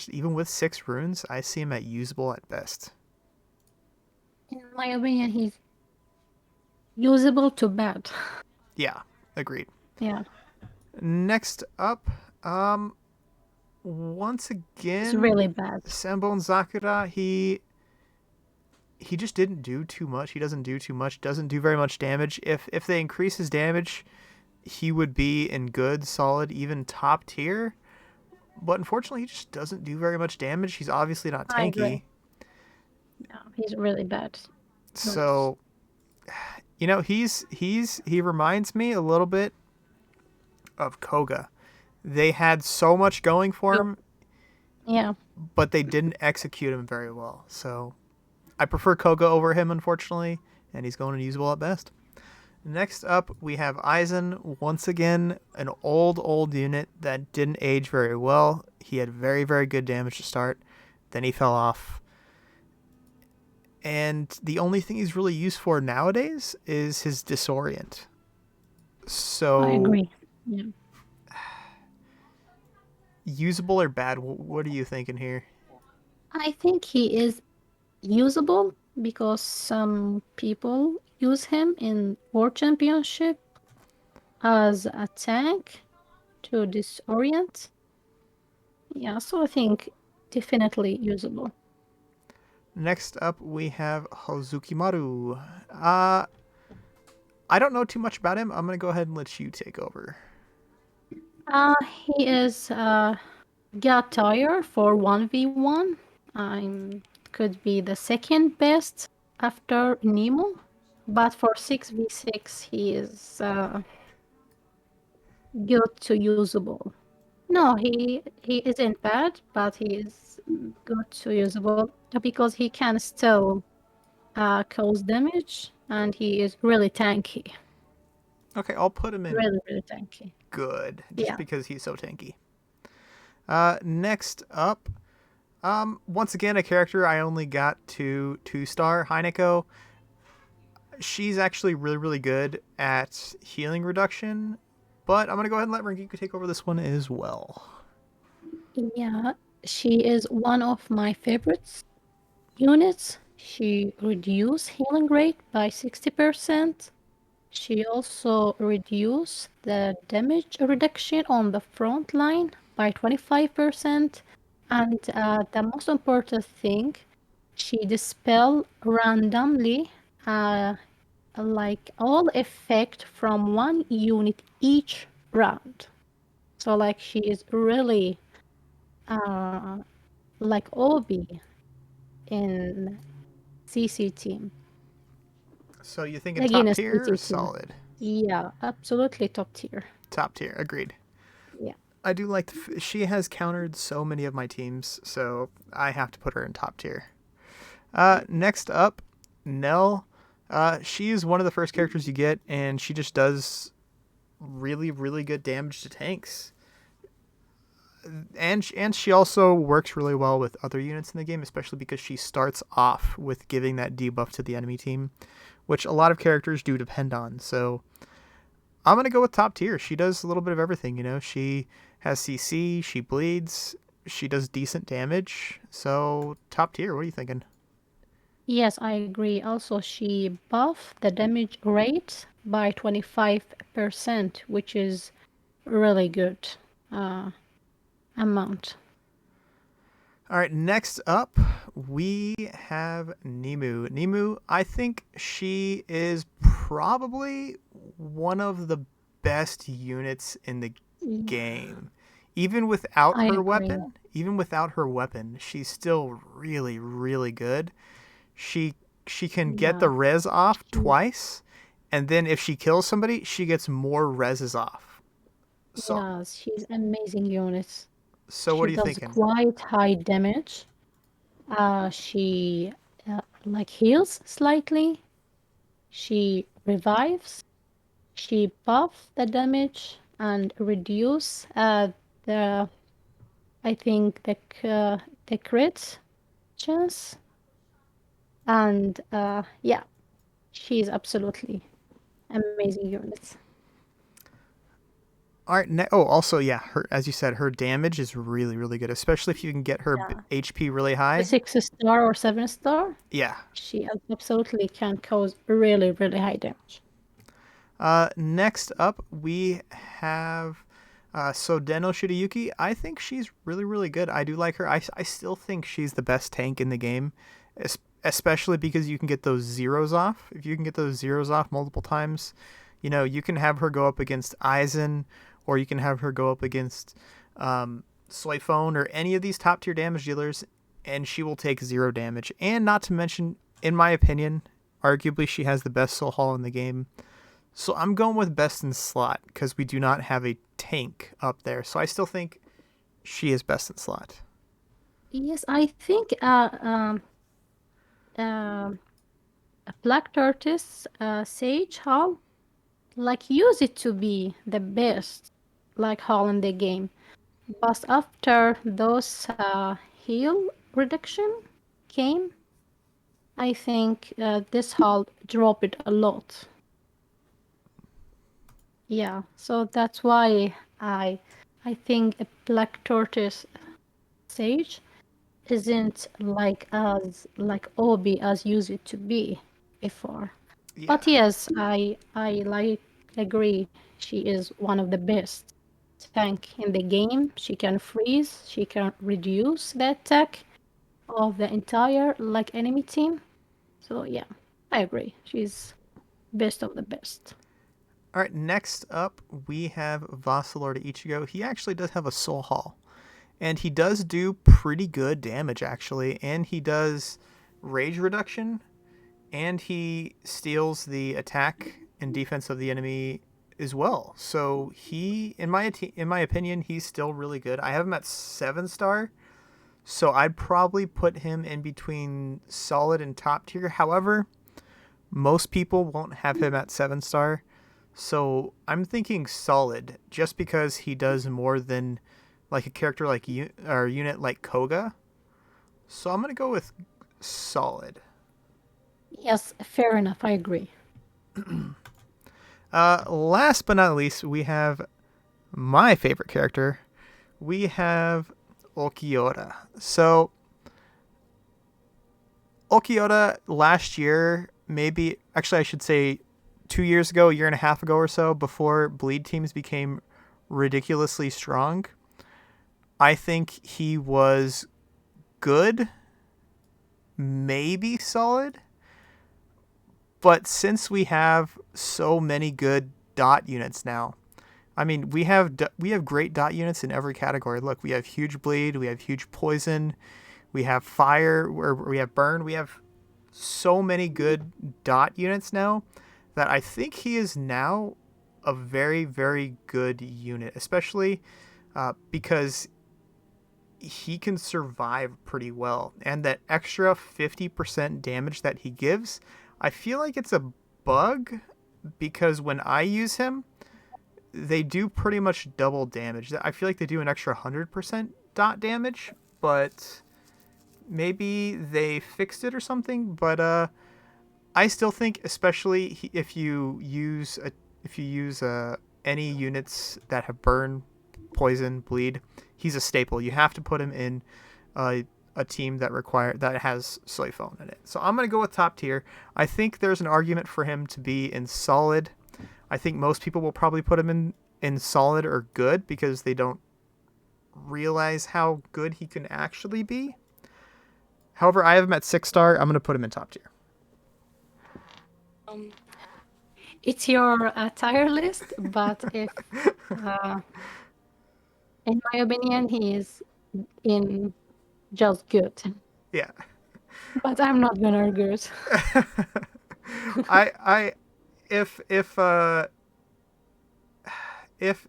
even with 6 runes, I see him at usable at best. In my opinion, he's usable to bad. Yeah, agreed. Yeah, Next up, once he's again, really bad. Sanbone Zakura, he just didn't do too much. He doesn't do too much. Doesn't do very much damage. If they increase his damage, he would be in good, solid, even top tier. But unfortunately, he just doesn't do very much damage. He's obviously not I agree. tanky. Yeah, he's really bad. Units. So he reminds me a little bit of Koga. They had so much going for Yep. him, Yeah, but they didn't execute him very well. So I prefer Koga over him, unfortunately, and he's going unusable at best. Next up, we have Aizen. Once again, an old unit that didn't age very well. He had very, very good damage to start. Then he fell off. And the only thing he's really used for nowadays is his disorient. I So, agree. Yeah. usable or bad? What are you thinking here? I think he is usable because some people use him in World Championship as a tank to disorient. Yeah, so I think definitely usable. Next up, we have Hozukimaru. I don't know too much about him. I'm going to go ahead and let you take over. He is got tired for 1v1. I'm could be the second best after Nemo, but for 6v6 he is good to usable. No, he isn't bad, but he is good to usable because he can still cause damage and he is really tanky. Okay, I'll put him in Really, really tanky. good just Yeah. because he's so tanky. Next up, once again, a character I only got to 2-star, Heineko. She's actually really, really good at healing reduction, but I'm going to go ahead and let Rengiku take over this one as well. Yeah, she is one of my favorites units. She reduced healing rate by 60%. She also reduced the damage reduction on the front line by 25%. And the most important thing, she dispel randomly like all effect from one unit each round. So like she is really uh, like OB in CC team, So you thinking top against tier or CC team. solid? Yeah, absolutely top tier. Top tier, agreed. Yeah. I do like she has countered so many of my teams, so I have to put her in top tier. Next up, Nell. She is one of the first characters you get, and she just does really, really good damage to tanks. And she also works really well with other units in the game, especially because she starts off with giving that debuff to the enemy team, which a lot of characters do depend on. So I'm gonna go with top tier. She does a little bit of everything. She has CC, she bleeds, she does decent damage. So top tier. What are you thinking? Yes, I agree. Also, she buffed the damage rate by 25%, which is really good uh, amount. All right, next up, we have Nemu. Nemu, I think she is probably one of the best units in the Yeah, game. I agree. Even without her weapon, she's still really, really good. She she can get the Yeah, res off she, twice, and then if she kills somebody, she gets more reses off. So yes, she's amazing unit. so what She are you does thinking? quite high damage. She like heals slightly. She revives. She buffs the damage and reduce the I think the crit chance. And yeah, she's absolutely amazing unit. All right. Oh, also, yeah. Her, as you said, her damage is really, really good, especially if you can get her Yeah. HP really The high. 6 star or 7 star, Yeah. she absolutely can cause really, really high damage. Next up, we have Sodeno Shirayuki. I think she's really, really good. I do like her. I still think she's the best tank in the game, especially because you can get those zeros off. If you can get those zeros off multiple times, you can have her go up against Aizen, or you can have her go up against Soifone or any of these top tier damage dealers, and she will take zero damage. And not to mention, in my opinion, arguably she has the best soul haul in the game. So I'm going with best in slot because we do not have a tank up there. So I still think she is best in slot. Yes, I think um Black Tortoise Sage Hall like use it to be the best like hall in the game. But after those heal reduction came, I think this hall dropped a lot. Yeah, so that's why I think a Black Tortoise Sage isn't like as like OB as used it to be before. Yeah. But yes, I like agree. She is one of the best tank in the game. She can freeze. She can reduce the attack of the entire like enemy team. So yeah, I agree. She's best of the best. All right. Next up, we have Vassalord Ichigo. He actually does have a soul haul, and he does do pretty good damage actually, and he does rage reduction, and he steals the attack and defense of the enemy as well. So in my opinion, he's still really good. I have him at 7 star, so I'd probably put him in between solid and top tier. However, most people won't have him at 7 star, so I'm thinking solid, just because he does more than like a character like you or unit like Koga. So I'm gonna go with solid. Yes, fair enough. I agree. Last but not least, we have my favorite character. We have Okiota. So Okiota last year, maybe actually I should say 2 years ago, a year and a half ago or so, before bleed teams became ridiculously strong, I think he was good, maybe solid. But since we have so many good dot units now, I mean, we have great dot units in every category. Look, we have huge bleed, we have huge poison, we have fire, or we have burn. We have so many good dot units now that I think he is now a very, very good unit, especially because he can survive pretty well. And that extra 50% damage that he gives, I feel like it's a bug because when I use him, they do pretty much double damage. I feel like they do an extra 100% dot damage, but maybe they fixed it or something. But I still think, especially if you use any units that have burn, poison, bleed, he's a staple. You have to put him in a team that has soy phone in it. So I'm gonna go with top tier. I think there's an argument for him to be in solid. I think most people will probably put him in solid or good because they don't realize how good he can actually be. However, I have him at 6-star. I'm gonna put him in top tier. Um, it's your tier list, but if, uh, in my opinion, he is in just good. Yeah. But I'm not gonna argue it. I if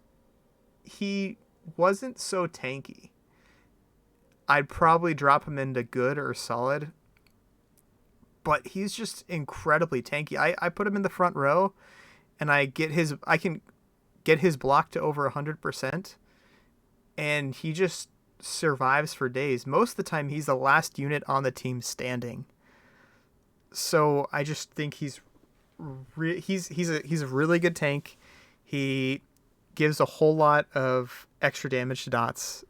he wasn't so tanky, I'd probably drop him into good or solid. But he's just incredibly tanky. I put him in the front row, and I can get his block to over 100%, and he just survives for days. Most of the time, he's the last unit on the team standing. So I just think he's a really good tank. He gives a whole lot of extra damage to dots.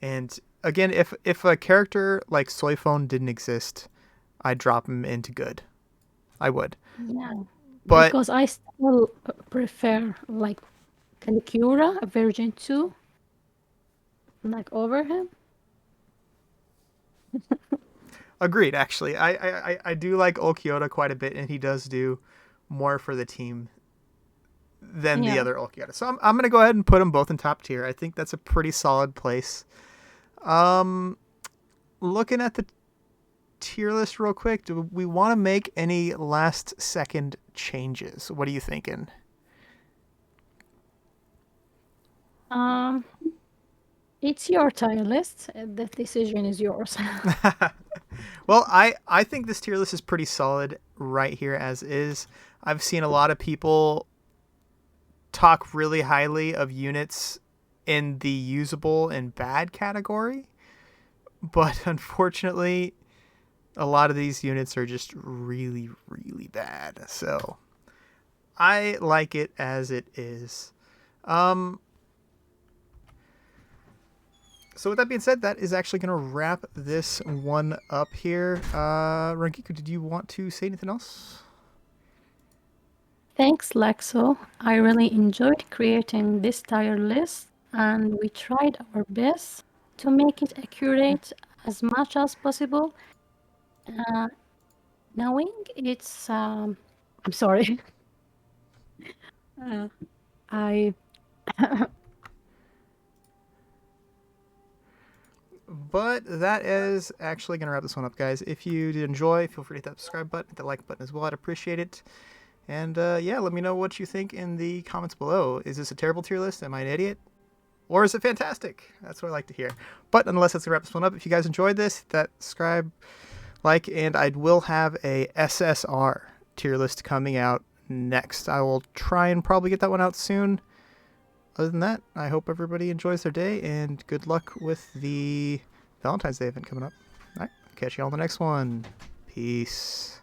And again, if a character like Soyphone didn't exist, I'd drop him into good. I would. Yeah, But because I still prefer like Calicura, version 2, like over him. agreed, actually. I do like Ulquiorra quite a bit, and he does do more for the team than the Yeah. other Ulquiorra. So I'm going to go ahead and put them both in top tier. I think that's a pretty solid place. Looking at the tier list real quick, do we want to make any last second changes? What are you thinking? Um, it's your tier list. The decision is yours. Well, I think this tier list is pretty solid right here as is. I've seen a lot of people talk really highly of units in the usable and bad category, but unfortunately, a lot of these units are just really, really bad. So I like it as it is. So with that being said, that is actually going to wrap this one up here. Rangiku, did you want to say anything else? Thanks, Lexo. I really enjoyed creating this tier list, and we tried our best to make it accurate as much as possible. Uh, knowing it's, I'm sorry. Uh, I But that is actually going to wrap this one up, guys. If you did enjoy, feel free to hit that subscribe button, hit that like button as well. I'd appreciate it. And yeah, let me know what you think in the comments below. Is this a terrible tier list? Am I an idiot? Or is it fantastic? That's what I like to hear. But nonetheless, let's wrap this one up. If you guys enjoyed this, hit that subscribe, like, and I will have a SSR tier list coming out next. I will try and probably get that one out soon. Other than that, I hope everybody enjoys their day, and good luck with the Valentine's Day event coming up. All right, catch you all on the next one. Peace.